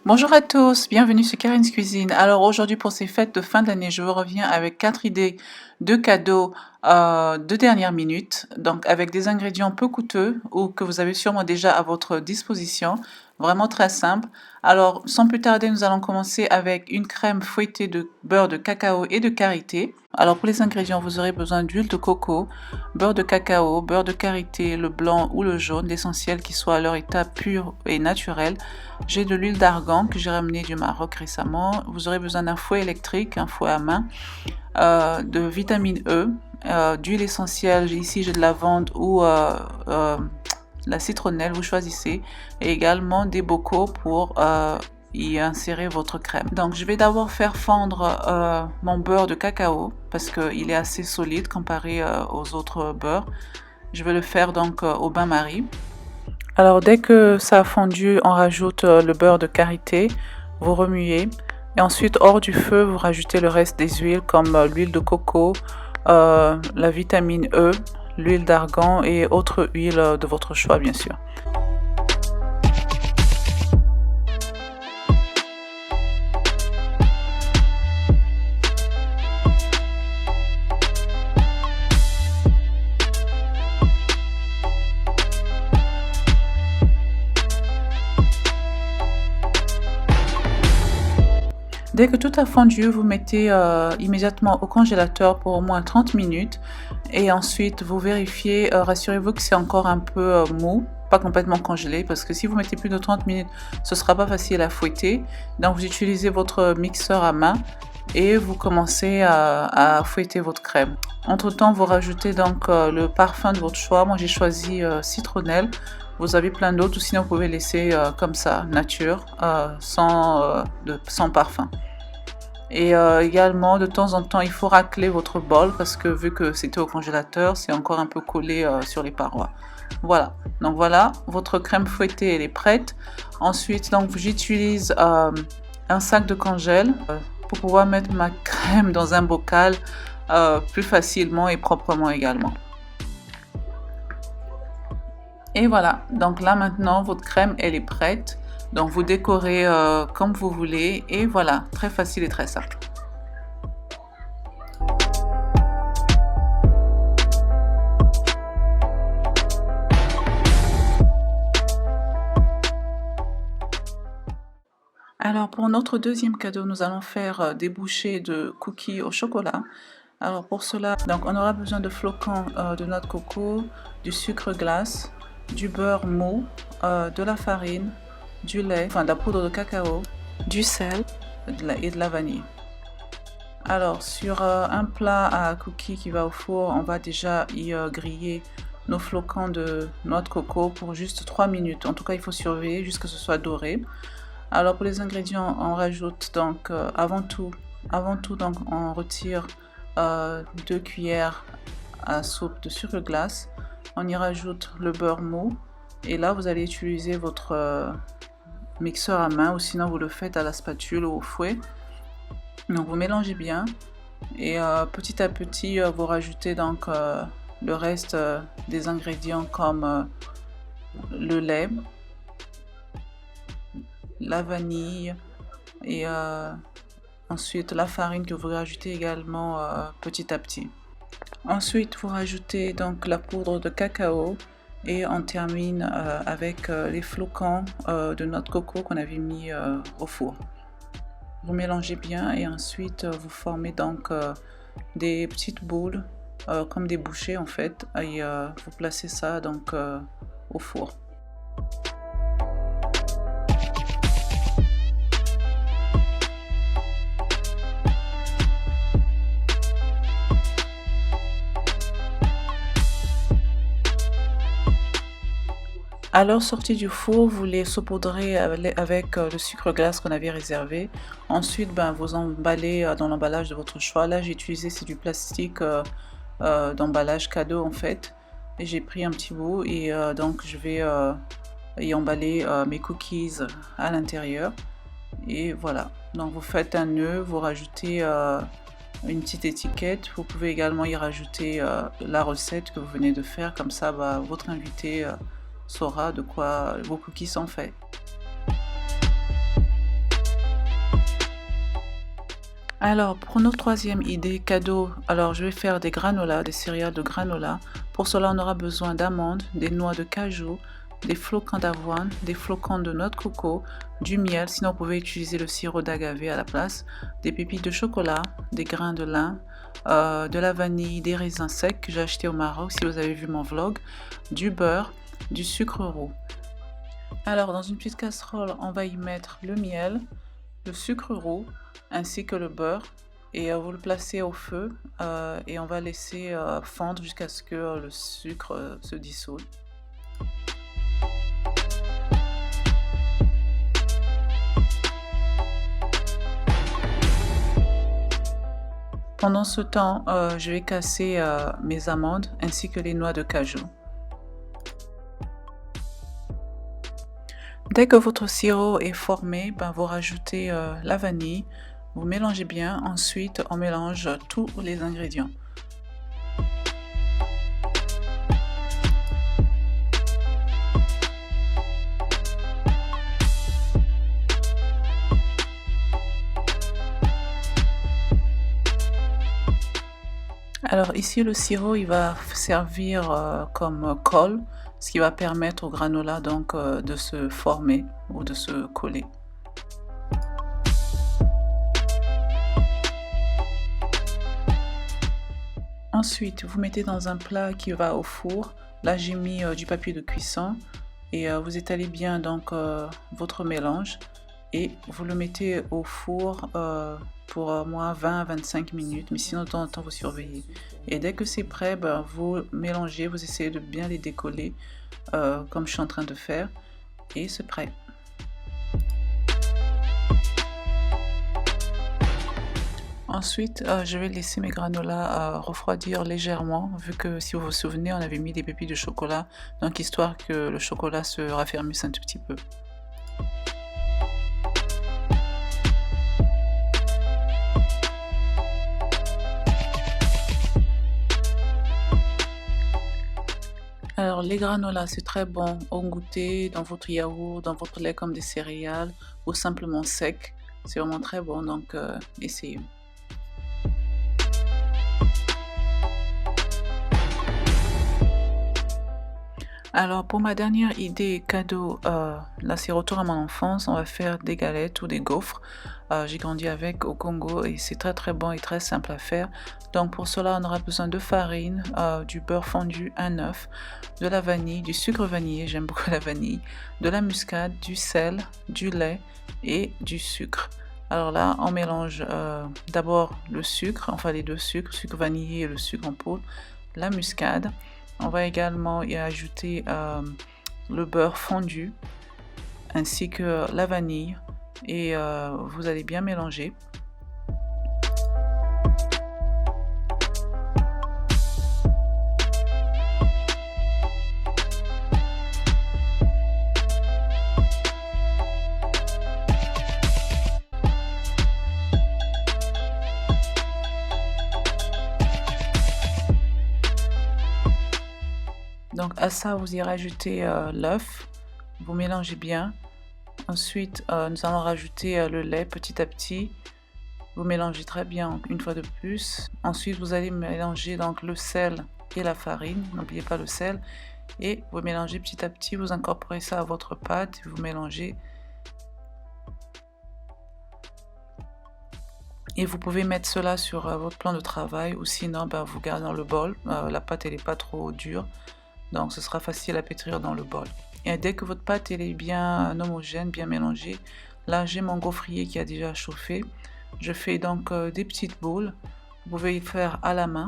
Bonjour à tous, bienvenue sur Karen's Cuisine. Alors aujourd'hui pour ces fêtes de fin d'année, je vous reviens avec 4 idées de cadeaux de dernière minute, donc avec des ingrédients peu coûteux ou que vous avez sûrement déjà à votre disposition, vraiment très simple. Alors sans plus tarder, nous allons commencer avec une crème fouettée de beurre de cacao et de karité. Alors pour les ingrédients, vous aurez besoin d'huile de coco, beurre de cacao, beurre de karité, le blanc ou le jaune, l'essentiel qui soit à leur état pur et naturel. J'ai de l'huile d'argan que j'ai ramenée du Maroc récemment. Vous aurez besoin d'un fouet électrique, un fouet à main, de vitamine E, d'huile essentielle. Ici, j'ai de lavande ou la citronnelle, vous choisissez. Et également des bocaux pour y insérer votre crème. Donc, je vais d'abord faire fondre mon beurre de cacao parce qu'il est assez solide comparé aux autres beurres. Je vais le faire donc au bain-marie. Alors dès que ça a fondu, on rajoute le beurre de karité, vous remuez et ensuite hors du feu, vous rajoutez le reste des huiles comme l'huile de coco, la vitamine E, l'huile d'argan et autres huiles de votre choix bien sûr. Dès que tout a fondu, vous mettez immédiatement au congélateur pour au moins 30 minutes et ensuite vous vérifiez, rassurez-vous que c'est encore un peu mou, pas complètement congelé parce que si vous mettez plus de 30 minutes, ce sera pas facile à fouetter. Donc vous utilisez votre mixeur à main et vous commencez à fouetter votre crème. Entre temps, vous rajoutez donc le parfum de votre choix. Moi j'ai choisi citronnelle. Vous avez plein d'autres ou sinon vous pouvez laisser comme ça, nature, sans parfum. Et également, de temps en temps, il faut racler votre bol parce que vu que c'était au congélateur, c'est encore un peu collé sur les parois. Voilà, donc voilà, votre crème fouettée, elle est prête. Ensuite, donc j'utilise un sac de congèle pour pouvoir mettre ma crème dans un bocal plus facilement et proprement également. Et voilà, donc là maintenant, votre crème, elle est prête. Donc vous décorez comme vous voulez et voilà, très facile et très simple. Alors pour notre deuxième cadeau, nous allons faire des bouchées de cookies au chocolat. Alors pour cela, donc on aura besoin de flocons de noix de coco, du sucre glace, du beurre mou, de la farine, du lait, enfin de la poudre de cacao, du sel et de la vanille. Alors sur un plat à cookies qui va au four, on va déjà y griller nos flocons de noix de coco pour juste 3 minutes. En tout cas, il faut surveiller jusqu'à ce que ce soit doré. Alors pour les ingrédients, on rajoute donc avant tout donc on retire 2 cuillères à soupe de sucre glace. On y rajoute le beurre mou et là vous allez utiliser votre mixeur à main ou sinon vous le faites à la spatule ou au fouet. Donc vous mélangez bien et petit à petit vous rajoutez donc le reste des ingrédients comme le lait, la vanille et ensuite la farine que vous rajoutez également petit à petit. Ensuite vous rajoutez donc la poudre de cacao et on termine avec les flocons de noix de coco qu'on avait mis au four. Vous mélangez bien et ensuite vous formez donc des petites boules comme des bouchées en fait et vous placez ça donc au four. Alors sorti du four, vous les saupoudrez avec le sucre glace qu'on avait réservé. Ensuite, vous emballez dans l'emballage de votre choix. Là, j'ai utilisé c'est du plastique d'emballage cadeau en fait. Et j'ai pris un petit bout et donc je vais y emballer mes cookies à l'intérieur. Et voilà. Donc vous faites un nœud, vous rajoutez une petite étiquette. Vous pouvez également y rajouter la recette que vous venez de faire. Comme ça, votre invité saura de quoi vos cookies sont faits. Alors, pour notre troisième idée cadeau, alors je vais faire des granolas, des céréales de granola. Pour cela, on aura besoin d'amandes, des noix de cajou, des flocons d'avoine, des flocons de noix de coco, du miel, sinon vous pouvez utiliser le sirop d'agave à la place, des pépites de chocolat, des grains de lin, de la vanille, des raisins secs que j'ai acheté au Maroc si vous avez vu mon vlog, du beurre, du sucre roux. Alors, dans une petite casserole, on va y mettre le miel, le sucre roux ainsi que le beurre et vous le placez au feu et on va laisser fondre jusqu'à ce que le sucre se dissolve. Pendant ce temps, je vais casser mes amandes ainsi que les noix de cajou. Dès que votre sirop est formé, vous rajoutez la vanille, vous mélangez bien, ensuite on mélange tous les ingrédients. Alors ici le sirop il va servir comme colle, ce qui va permettre au granola donc de se former ou de se coller. Ensuite, vous mettez dans un plat qui va au four. Là, j'ai mis du papier de cuisson et vous étalez bien donc votre mélange et vous le mettez au four pour au moins 20 à 25 minutes, mais sinon de temps en temps vous surveillez. Et dès que c'est prêt, vous mélangez, vous essayez de bien les décoller comme je suis en train de faire et c'est prêt. Ensuite, je vais laisser mes granolas refroidir légèrement, vu que si vous vous souvenez, on avait mis des pépites de chocolat, donc histoire que le chocolat se raffermisse un tout petit peu. Alors les granolas, c'est très bon au goûter, dans votre yaourt, dans votre lait comme des céréales, ou simplement sec. C'est vraiment très bon, donc essayez. Alors pour ma dernière idée cadeau, là c'est retour à mon enfance, on va faire des galettes ou des gaufres. J'ai grandi avec au Congo et c'est très très bon et très simple à faire. Donc pour cela on aura besoin de farine, du beurre fondu, un œuf, de la vanille, du sucre vanillé, j'aime beaucoup la vanille, de la muscade, du sel, du lait et du sucre. Alors là on mélange d'abord le sucre, enfin les deux sucres, sucre vanillé et le sucre en poudre, la muscade. On va également y ajouter le beurre fondu ainsi que la vanille et vous allez bien mélanger. Donc à ça, vous y rajoutez l'œuf, vous mélangez bien. Ensuite, nous allons rajouter le lait petit à petit. Vous mélangez très bien une fois de plus. Ensuite, vous allez mélanger donc le sel et la farine. N'oubliez pas le sel. Et vous mélangez petit à petit, vous incorporez ça à votre pâte, vous mélangez. Et vous pouvez mettre cela sur votre plan de travail ou sinon vous gardez dans le bol. La pâte elle n'est pas trop dure. Donc ce sera facile à pétrir dans le bol. Et dès que votre pâte elle est bien homogène, bien mélangée, là j'ai mon gaufrier qui a déjà chauffé. Je fais donc des petites boules. Vous pouvez y faire à la main.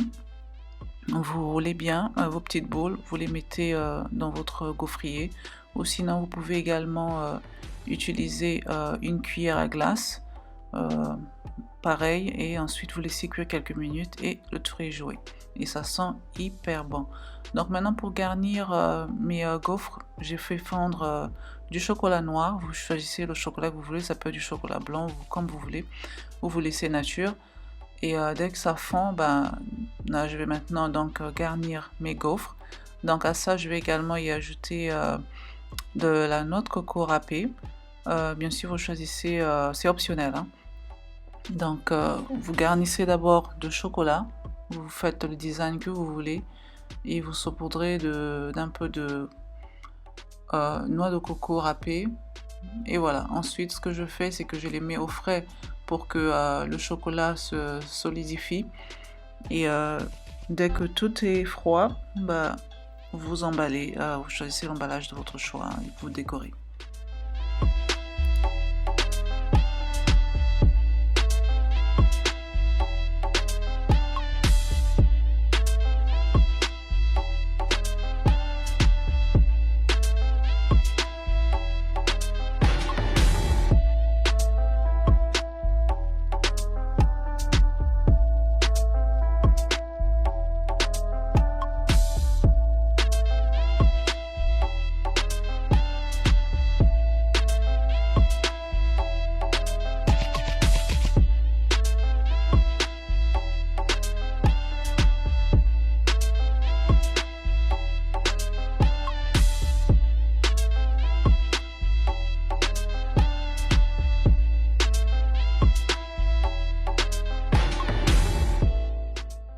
Vous roulez bien vos petites boules, vous les mettez dans votre gaufrier. Ou sinon vous pouvez également utiliser une cuillère à glace. Pareil, et ensuite vous laissez cuire quelques minutes et le tour est joué et ça sent hyper bon. Donc maintenant pour garnir mes gaufres, j'ai fait fondre du chocolat noir. Vous choisissez le chocolat que vous voulez, ça peut être du chocolat blanc ou comme vous voulez, ou vous laissez nature. Et dès que ça fond, là, je vais maintenant donc garnir mes gaufres. Donc à ça je vais également y ajouter de la noix de coco râpée. Bien sûr vous choisissez, c'est optionnel hein. Donc, vous garnissez d'abord de chocolat, vous faites le design que vous voulez et vous saupoudrez d'un peu de noix de coco râpée. Et voilà, ensuite ce que je fais, c'est que je les mets au frais pour que le chocolat se solidifie. Et dès que tout est froid, bah, vous emballez, vous choisissez l'emballage de votre choix et vous décorez.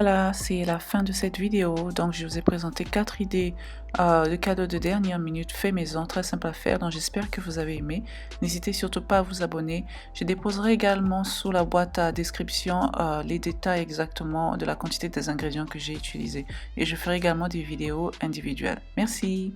Voilà, c'est la fin de cette vidéo. Donc, je vous ai présenté 4 idées de cadeaux de dernière minute fait maison, très simple à faire. Donc, j'espère que vous avez aimé. N'hésitez surtout pas à vous abonner. Je déposerai également sous la boîte à description les détails exactement de la quantité des ingrédients que j'ai utilisés. Et je ferai également des vidéos individuelles. Merci.